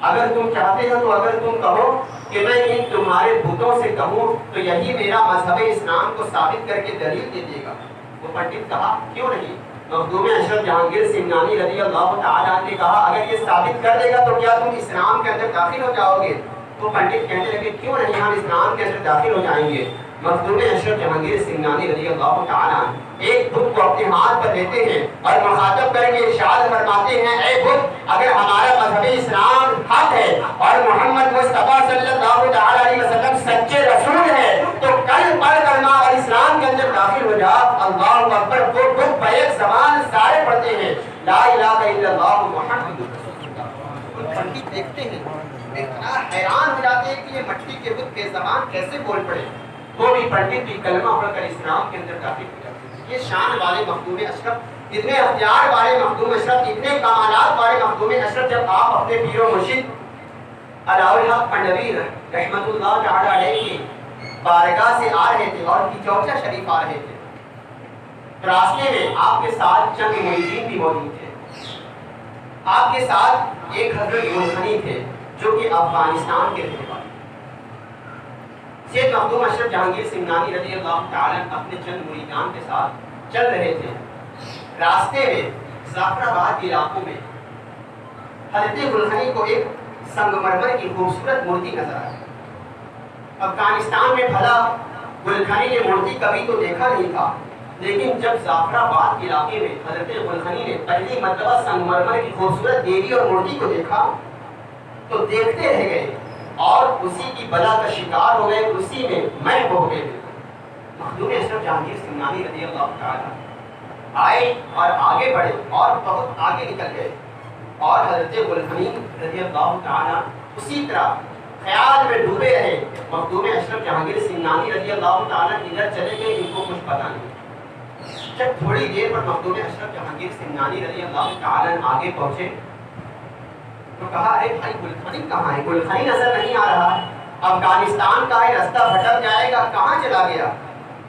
اگر تم چاہتے ہو تو اگر تم کہو کہ میں ان تمہارے بتوں سے کہوں تو یہی میرا مذہب اسلام کو ثابت کر کے دلیل دے دے گا۔ وہ پنڈت کہا کیوں نہیں؟ مخدوم اشرف جہانگیر سمنانی رضی اللہ تعالیٰ عنہ نے کہا اگر یہ ثابت کر دے گا تو کیا تم اسلام کے اندر داخل ہو جاؤ گے؟ وہ پنڈت کہنے لگے کیوں نہیں، ہم اسلام کے اندر داخل ہو جائیں گے۔ مخدوم اشرف جہانگیر سمنانی رضی اللہ تعالیٰ عنہ ایک بت کو اپنے ہاتھ پر لیتے ہیں اور مخاطب کر کے ارشاد فرماتے ہیں اے بت، اگر ہمارا مذہب اسلام حق ہے اور محمد مصطفیٰ صلی اللہ تعالیٰ علیہ وسلم سچے رسول ہے تو کل پڑھ کرنا اور اسلام کے اندر داخل ہو جا۔ اللہ اکبر۔ وہ بت بیک زبان سارے پڑھتے ہیں لا الہ الا اللہ محمد رسول اللہ۔ وہ پنڈت دیکھتے ہیں اتنا حیران ہو جاتے ہیں کہ یہ مٹی کے بت بے زبان کیسے بول پڑے، وہ بھی پنڈت بھی کلمہ پڑھ کر اسلام کے اندر داخل ہو جاتے ہیں۔ یہ شان والے مخدوم اشرف، اتنے اختیار والے مخدوم اشرف، اتنے کمالات والے مخدوم اشرف، جب آپ اپنے پیر و مرشد علاء الحق پنڈوی رحمۃ اللہ تعالی علیہ کی بارگاہ سے آ رہے تھے اور کی چوچا شریف آ رہے تھے، راستے میں آپ کے ساتھ چند مریدین بھی موجود تھے۔ آپ کے ساتھ ایک حضرت گلخنی تھے جو کہ افغانستان کے رہنے والے۔ سید مخدوم اشرف جہانگیر سمنانی رضی اللہ تعالیٰ اپنے چند مریدان کے ساتھ چل رہے تھے، راستے میں زعفر آباد علاقوں میں حضرت گلخنی کو ایک سنگ مرمر کی خوبصورت مورتی نظر آئی۔ افغانستان میں بھلا گلخنی نے مورتی کبھی تو دیکھا نہیں تھا، لیکن جب زعفر آباد علاقے میں حضرت گلخنی نے پہلی مرتبہ سنگ مرمر کی خوبصورت دیوی اور مورتی کو دیکھا تو دیکھتے رہ گئے اور اسی کی بلا کا شکار ہو گئے، اسی میں محو ہو گئے۔ مخدوم اشرف جہانگیر سمنانی رضی اللہ تعالیٰ آئے اور آگے بڑھے اور بہت آگے نکل گئے، اور حضرت گلخنی رضی اللہ تعالیٰ اسی طرح خیال میں ڈوبے رہے۔ مخدوم اشرف جہانگیر سمنانی رضی اللہ تعالیٰ ادھر چلے گئے، ان کو کچھ پتہ نہیں۔ جب تھوڑی دیر پر مخدوم اشرف جہانگیر سمنانی رضی اللہ تعالیٰ آگے پہنچے تو کہا ارے بھائی گلخنی کہاں ہے؟ گلخنی نظر نہیں آ رہا، افغانستان کا ہے، راستہ بھٹک جائے گا، کہاں چلا گیا؟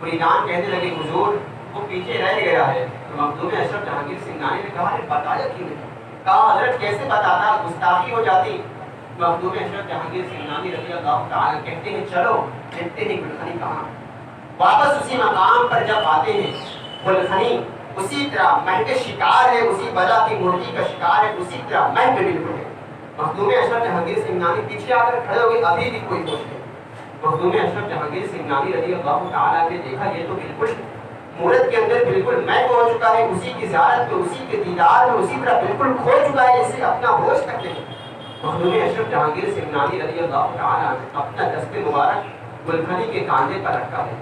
مریدان کہنے لگے حضور وہ پیچھے رہ گیا ہے۔ تو مخدوم اشرف جہانگیر سمنانی نے کہا ارے بتایا کیوں نہیں؟ کہا حضرت کیسے بتاتا، گستاخی ہو جاتی۔ مخدوم اشرف جہانگیر سمنانی رضی اللہ تعالیٰ کہتے ہیں چلو دیکھتے ہیں گلخنی کہاں۔ واپس اسی مقام پر جب آتے ہیں، گلخنی اسی طرح مہک شکار ہے، اسی بلا کی مورتی کا شکار ہے، اسی طرح مہک بالکل ہے۔ مخدوم اشرف جہانگیر سمنانی پیچھے آ کر کھڑے ہو گئے، ابھی بھی کوئی ہوش نہیں۔ مخدوم اشرف جہانگیر سمنانی رضی اللہ تعالیٰ نے دیکھا یہ تو بالکل مورت کے اندر بالکل مہک ہو چکا ہے، اسی کی زیارت میں، اسی کے دیدار میں اسی طرح بالکل کھو چکا ہے، اسے اپنا ہوش کرتے ہیں۔ مخدوم اشرف جہانگیر سمنانی رضی اللہ تعالیٰ نے اپنا دست مبارک گلخنی کے کاندھے پر رکھا ہے۔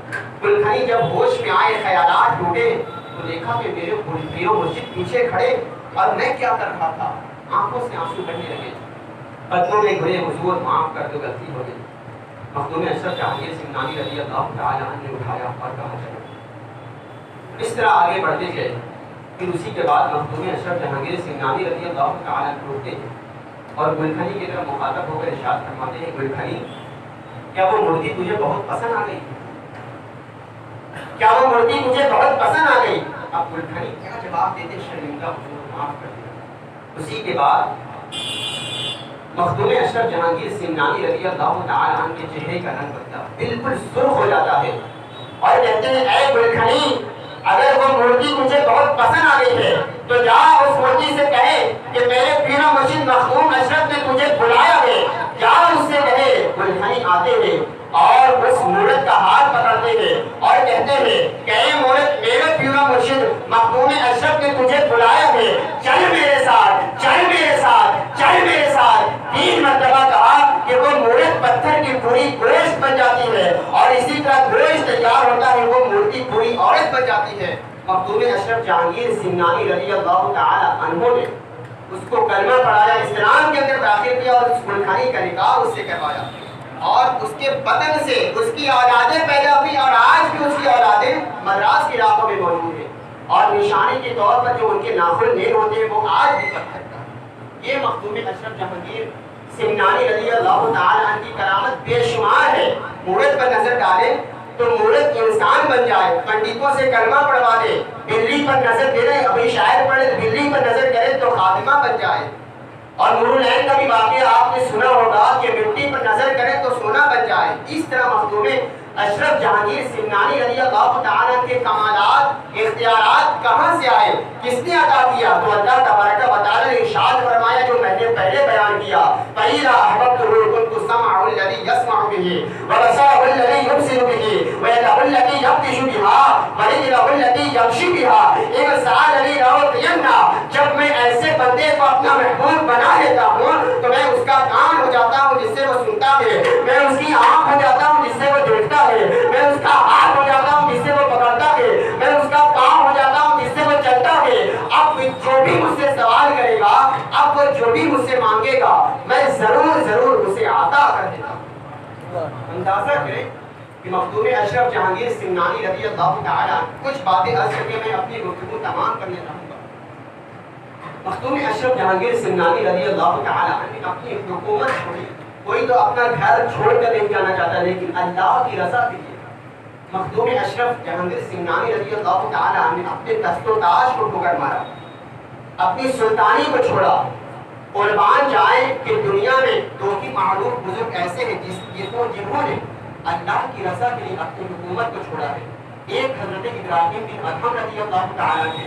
گلخنی جب ہوش میں آئے، خیالات ٹوٹے تو دیکھا کہ میرے پیر و مرشد پیچھے کھڑے اور میں کیا کر رہا تھا، آنکھوں سے آنسو بہنے لگے، قدموں میں گھرے حضور معاف کر دو، غلطی ہو گئی۔ مخدوم اشرف جہانگیر سمنانی رضی اللہ تعالیٰ عنہ نے اٹھایا اور کہا چلو۔ اس طرح آگے بڑھتے گئے، پھر اسی کے بعد مخدوم اشرف جہانگیر سمنانی رضی اللہ تعالیٰ عنہ اٹھتے ہیں اور گلخنی کی طرف مخاطب ہو کر ارشاد فرماتے ہیں گلخنی کیا وہ مورتی تجھے بہت پسند آ گئی؟ کیا وہ مورتی تجھے بہت پسند آ گئی؟ اب گلخنی کیا جواب دیتے، شرمندہ حضور معاف کر دیا۔ اسی کے بعد مخدوم اشرف جہانگیر سمنانی رضی اللہ تعالیٰ عنہ کے چہرے کا رنگ بدلا، بالکل سرخ ہو جاتا ہے اور کہتے ہیں اے گلخنی اگر وہ مورتی تجھے بہت پسند آ گئی ہے تو جا اس مورتی سے کہے کہ میرے پیر و مرشد مخدوم اشرف نے تجھے بلایا ہے، جا اس سے کہے۔ گلخنی مخدوم اشرف جہانگیر سمنانی رضی اللہ تعالی عنہ نے اس کو کلمہ پڑھایا، اسلام کے اندر داخل کیا اور اس گلخانی کا نکاح اس سے کروایا، اور اس کے بدن سے اس کی اولادیں پیدا ہوئی، اور آج بھی اس کی اولادیں مدراس کی راہوں میں موجود ہیں، اور نشانی کے طور پر جو ان کے ناخن نیل ہوتے ہیں وہ آج بھی پتھر کا۔ یہ مخدوم اشرف جہانگیر سمنانی رضی اللہ تعالی عنہ کی کرامت بے شمار ہے۔ مورد پر نظر ڈالیں تو مورد انسان بن جائے، پنڈتوں سے کلمہ پڑھوا دے، بلی پر نظر دے دے، ابھی شاعر پڑھے بلی پر نظر کرے تو خاتمہ بن جائے۔ اور نورالعین کا بھی واقعہ آپ نے سنا ہوگا کہ مٹی پر نظر کرے تو سونا بن جائے۔ اس طرح مخدوم اشرف جہانگیر سمنانی رضی اللہ تعالیٰ کے کمالات اختیارات کہاں سے آئے، کس نے عطا کیا؟ تو اللہ تبارک و تعالیٰ نے ارشاد فرمایا جو میں نے پہلے بیان کیا، فَإِذَا أَحْبَبْتُهُ كُنْتُ سَمْعَهُ الَّذِي يَسْمَعُ بِهِ وَبَصَرَهُ الَّذِي يُبْصِرُ بِهِ وَيَدَهُ الَّتِي يَبْطِشُ بِهَا وَرِجْلَهُ الَّتِي يَمْشِي بِهَا إِذْ سَأَلَنِي رَبِّي جب میں ایسے بندے کو اپنا محبوب بنا لیتا ہوں تو میں اس کا کان ہو جاتا ہوں جس سے وہ سنتا ہے، میں اس کی آنکھ ہو جاتا ہوں جس سے وہ دیکھتا ہے، میں اس کا ہاتھ ہو جاتا ہوں جس سے وہ پکڑتا ہے، میں اس کا پاؤں ہو جاتا ہوں جس سے وہ چلتا ہے۔ اب جو بھی مجھ سے سوال کرے گا، اب وہ جو بھی مجھ سے مانگے گا، میں ضرور اسے عطا کر دیتا ہوں۔ اندازہ کریں کہ مخدوم اشرف جہانگیر سمنانی رضی اللہ تعالیٰ کچھ باتیں عرض کر کے میں اپنی گفتگو تمام کرنے چاہوں گا۔ مخدوم اشرف جہانگیر سمنانی رضی اللہ تعالیٰ نے اپنی حکومت چھوڑی، کوئی تو اپنا گھر چھوڑ کر نہیں جانا چاہتا لیکن اللہ کی رضا کے لیے مخدوم اشرف جہانگیر سمنانی رضی اللہ تعالیٰ نے اپنے تخت و تاج کو ٹھوکر مارا، اپنی سلطانی کو چھوڑا۔ قربان جائیں کہ دنیا میں دو ہی معروف بزرگ ایسے ہیں جنہوں نے اللہ کی رضا کے لیے اپنی حکومت کو چھوڑا ہے۔ ایک حضرت ابراہیم بن ادہم رضی اللہ تعالیٰ نے،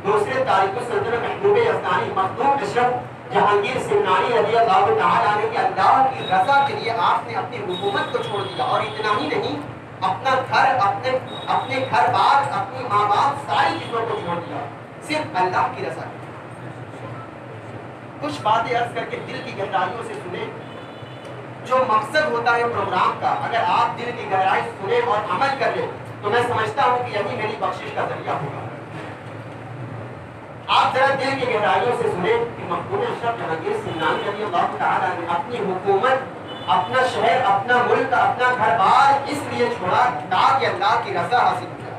دوسرے تاریخ السلطنت محبوب یزدانی مخدوم اشرف جہانگیر سمنانی رضی اللہ تعالیٰ نے کہ اللہ کی رضا کے لیے آپ نے اپنی حکومت کو چھوڑ دیا، اور اتنا ہی نہیں اپنا گھر، اپنے گھر بار، اپنی ماں باپ، ساری چیزوں کو چھوڑ دیا صرف اللہ کی رضا کے لیے۔ کچھ باتیں عرض کر کے دل کی گہرائیوں سے سنیں۔ جو مقصد ہوتا ہے پروگرام کا، اگر آپ دل کی گہرائی سنیں اور عمل کر لیں تو میں سمجھتا ہوں کہ یہی میری بخشش کا ذریعہ ہوگا۔ آپ ذرا دل کی گہرائیوں سے سنیں کہ مخدوم اشرف جہانگیر سمنانی رضی اللہ تعالیٰ نے اپنی حکومت، اپنا شہر، اپنا ملک، اپنا گھر بار اس لیے چھوڑا تاکہ اللہ کی رضا حاصل ہو جائے،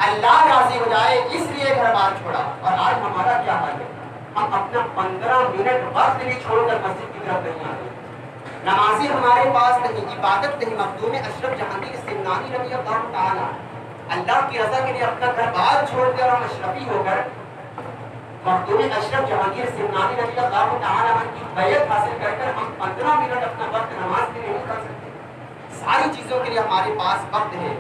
اللہ راضی ہو جائے، اس لیے گھر بار چھوڑا۔ اور آج ہمارا کیا حال ہے؟ ہم اپنا 15 منٹ وقت بھی چھوڑ کر مسجد کی طرف نہیں آتے، نمازی ہمارے پاس نہیں، عبادت نہیں۔ مخدوم اشرف جہانگیر سمنانی رضی اللہ تعالیٰ اللہ کی رضا کے لیے اپنا گھر بار چھوڑ کر ہم اشرفی ہو کر مخدوم اشرف جہانگیر سمنانی رضی اللہ تعالیٰ کی بیعت حاصل کر کر ہم 15 منٹ اپنا وقت نماز کے لیے نہیں کر سکتے۔ ساری چیزوں کے لیے ہمارے پاس وقت ہے،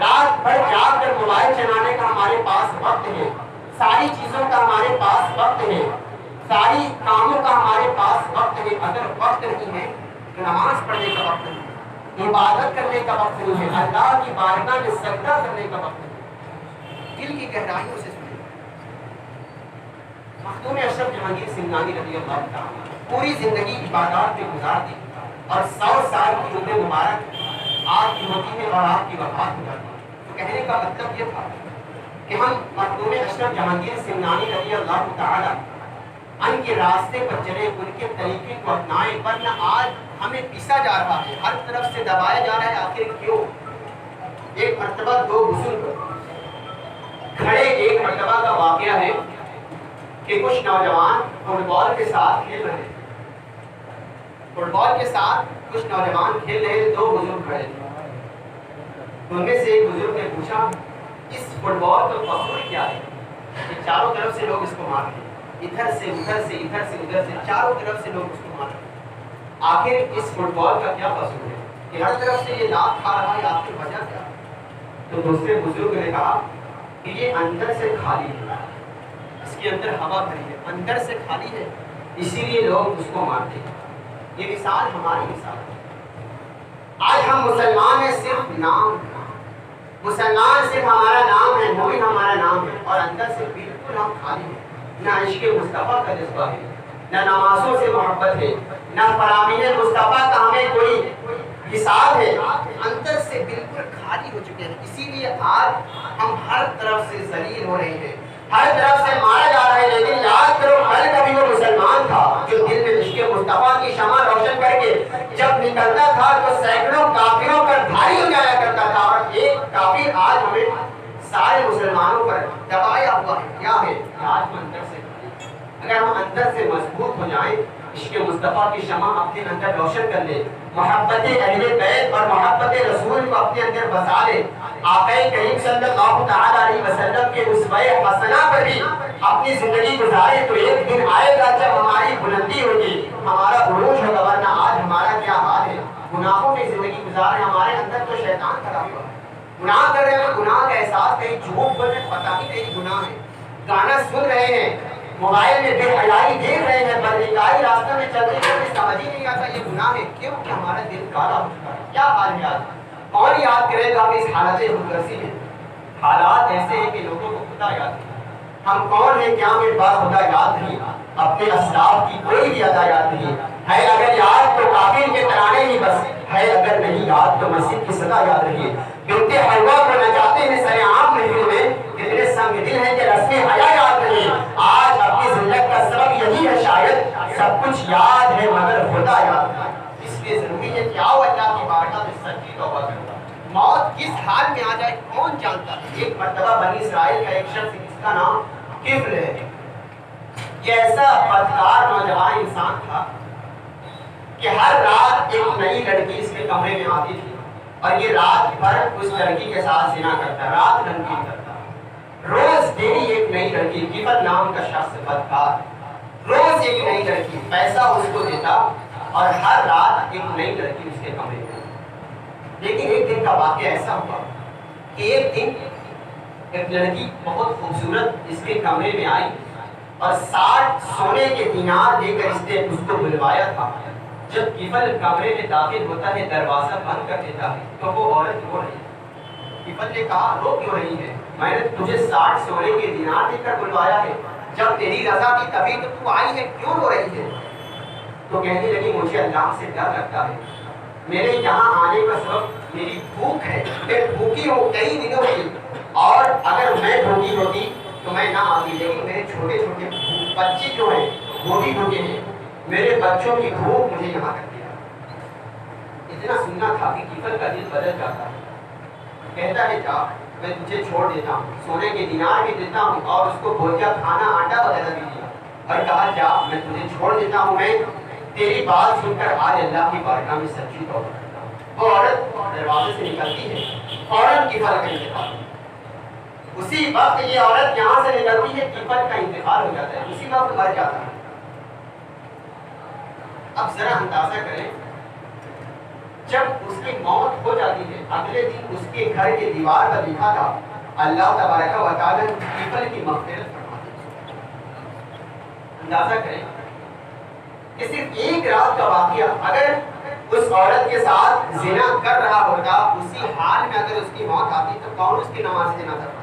رات بھر جاگ کر موبائل چلانے کا ہمارے پاس وقت ہے، ساری چیزوں کا ہمارے پاس وقت ہے، ساری کاموں کا ہمارے پاس وقت ہے۔ اگر وقت نہیں ہے تو نماز پڑھنے کا وقت نہیں، عبادت کرنے کا وقت نہیں ہے، اللہ کی بارگاہ میں سجدہ کرنے کا وقت نہیں۔ دل کی گہرائیوں سے سنیں، مخدوم اشرف جہانگیر سمنانی رضی اللہ تعالیٰ پوری زندگی عبادات میں گزار دی، اور 100 سال کی عمر مبارک آپ کی ہوتی ہے اور آپ کی وفات ہو جاتی ہے۔ تو کہنے کا مطلب یہ تھا کہ ہم مخدوم اشرف جہانگیر سمنانی رضی اللہ تعالیٰ ان کے راستے پر چلے، ان کے طریقے کو اپنائیں، ورنہ آج ہمیں پیسا جا رہا ہے، ہر طرف سے دبایا جا رہا ہے۔ آخر کیوں؟ ایک مرتبہ دو بزرگ کھڑے، ایک مرتبہ کا واقعہ ہے کہ کچھ نوجوان فٹ بال کے ساتھ کھیل رہے ہیں، فٹ بال کے ساتھ کچھ نوجوان کھیل رہے، دو بزرگ کھڑے تھے۔ ان میں سے ایک بزرگ نے پوچھا اس فٹ بال کا قصور کیا ہے کہ چاروں طرف سے لوگ اس کو مارتے ہیں، ادھر سے ادھر سے ادھر سے ادھر سے چاروں طرف سے لوگ اس کو مارتے ہیں، آخر اس فٹ بال کا کیا قصور ہے کہ ہر طرف سے یہ لات کھا رہا ہے، آخر وجہ کیا؟ تو دوسرے بزرگ نے کہا کہ یہ اندر سے خالی ہے، اس کے اندر ہوا بھری ہے، اندر سے خالی ہے، اسی لیے لوگ اس کو مارتے ہیں۔ یہ مثال ہماری مثال ہے۔ آج ہم مسلمان ہیں، صرف نام، مسلمان صرف ہمارا نام ہے، مومن ہمارا نام ہے، اور اندر سے بالکل ہم خالی ہیں۔ نہ عشق مصطفیٰ کا جذبہ ہے، نہ نمازوں سے محبت ہے، نہ فرامین مصطفیٰ کا ہمیں کوئی حساب ہے، اندر سے بالکل خالی خالی ہو چکے ہیں. اسی لیے آج ہم ہر طرف سے ذلیل ہو رہے ہیں, ہر طرف سے مارا جا رہا ہے. لیکن یاد کرو کل کبھی وہ مسلمان تھا جو دل میں عشق مصطفیٰ کی شمع روشن کر کے جب نکلتا تھا تو سینکڑوں کافروں پر بھاری ہو جایا کرتا تھا, اور ایک کافر آج ہمیں سارے مسلمانوں پر دبایا ہوا ہے. کیا ہے؟ آج ہم اندر سے, اگر ہم اندر سے مضبوط ہو جائیں, عشق مصطفیٰ کی شمع اپنے اندر روشن کر لے, محبت اہل بیت اور محبت رسول کو اپنے اندر بسا لے, آقا کریم صلی اللہ تعالی علیہ وسلم کے اسوہ حسنہ پر بھی اپنی زندگی گزارے, تو ایک دن آئے گا جب ہماری بلندی ہوگی, ہمارا عروج ہوگا. ورنہ آج ہمارا کیا حال ہے, گناہوں میں زندگی گزار رہے ہیں, ہمارے اندر تو شیطان کھڑا ہوا ہے, گناہ کر رہے ہیں, گناہ کا احساس کہیں جھوٹ بول رہے, پتہ ہی نہیں گناہ ہے, گانا سن رہے ہیں, موبائل میں بے حیائی دیکھ رہے ہیں, بدنکاری راستوں میں چل رہے ہیں, سمجھ ہی نہیں آتا یہ گناہ ہے. کیوں کہ ہمارا دل کالا ہو چکا ہے. کیا حال ہے آج, کون یاد کرے گا کہ اس حالت خودغرضی میں حالات ایسے ہیں کہ لوگوں کو خدا یاد نہیں, ہم کون ہیں کیا ہمیں بات خدا یاد نہیں, اپنے اسلاف کی کوئی بھی ادا یاد نہیں ہے. اگر یاد تو کافر کے ترانے ہی بس ہے, اگر نہیں یاد تو مسجد کی صدا یاد رہی. بنت حلوہ کو نچاتے ہیں سر عام محفل میں, کتنے سنگ دل ہیں کہ رسم حیا یاد نہیں. آج اپنی ذلت کا سبب یہی ہے, شاید سب کچھ یاد ہے مگر خدا یاد نہیں. اس لیے ضروری ہے کہ آؤ اللہ کی بارگاہ میں سچی توبہ کرو. موت کس حال میں آ جائے کون جانتا ہے. ایک مرتبہ بنی اسرائیل کا ایک شخص جس کا نام کفل ہے, یہ ایسا بدکار نوجوان انسان تھا کہ ہر رات ایک نئی لڑکی اس کے کمرے میں آتی تھی, اور یہ رات بھر اس لڑکی کے ساتھ زنا کرتا, رات رنگین کرتا. روز ڈیلی ایک نئی لڑکی, کفل نام کا شخص بدکار, روز ایک نئی لڑکی, پیسہ اس کو دیتا, اور ہر رات ایک نئی لڑکی اس کے کمرے میں. لیکن ایک دن کا واقعہ ایسا ہوا کہ ایک دن ایک لڑکی بہت خوبصورت اس کے کمرے میں آئی, اور 60 سونے کے دینار دے کر اس نے اس کو بلوایا تھا. جب کفل کمرے میں داخل ہوتا ہے, دروازہ بند کر دیتا ہے, تو وہ عورت رو رہی ہے. کفل نے کہا رو کیوں رہی ہے, میں نے تجھے 60 سونے کے دینار دے کر بلوایا ہے, جب تیری رضا کی تبھی تو آئی ہے, کیوں رو رہی ہے؟ تو کہنے لگی مجھے اللہ سے ڈر لگتا ہے, میرے یہاں آنے کا سبب میری بھوک ہے, میں بھوکی ہوں کئی دنوں کی, اور اگر میں بھوکی ہوتی تو میں نہ آتی. لیکن میرے چھوٹے چھوٹے بچے جو ہیں وہ بھی بھوکے ہیں, میرے بچوں کی بھوک مجھے یہاں کر دیا. اتنا سننا تھا کہ کفل کا دل بدل جاتا ہے. کہتا ہے جا میں تجھے چھوڑ دیتا ہوں, سونے کے دینار بھی دیتا ہوں, اور اس کو بھوجیا کھانا آٹا وغیرہ بھی دیا, اور کہا جا میں تجھے چھوڑ دیتا ہوں, میں تیری بات سن کر آج اللہ کی بارگاہ میں سچی توبہ کرتا ہوں. وہ عورت دروازے سے نکلتی ہے, فوراً کفل کا انتقال. اسی وقت یہ عورت یہاں سے نکلتی ہے, کفل کا انتقال ہو جاتا ہے, اسی وقت مر جاتا ہے. اب ذرا اندازہ کریں, جب اس کی موت ہو جاتی ہے, اگلے دن اس کے گھر کے دیوار پر لکھا تھا اللہ تبارک و تعالی کفل کی مغفرت فرما دے. اندازہ کریں کہ صرف ایک رات کا واقعہ اگر اس عورت کے ساتھ زنا کر رہا ہوتا, اسی حال میں اگر اس کی موت آتی, تو کون اس کی نماز جنازہ پڑھتا,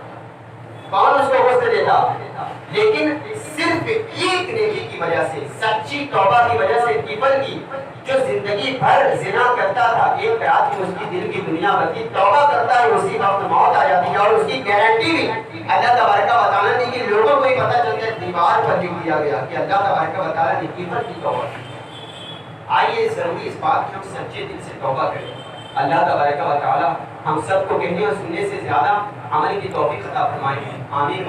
کون اس کو غسل دیتا. لیکن صرف ایک نیکی کی وجہ سے, سچی توبہ کی وجہ سے, کفل کی جو زندگی بھر زنا کرتا تھا, ایک رات میں اس کی دل کی دنیا بدلی, توبہ کرتا ہے, اسی وقت موت آ جاتی ہے. اور اس کی گارنٹی بھی اللہ تبارک و تعالی نے, کہ لوگوں کو ہی پتہ چلتا ہے, دیوار پر لکھ دیا گیا کہ اللہ تبارک و تعالی نے کفل کی توبہ کی. آئیے ضروری اس بات کی ہم سچے دل سے توبہ کریں. اللہ تبارک و تعالی ہم سب کو کہنے اور سننے سے زیادہ عمل کی توفیق عطا فرمائے. آمین.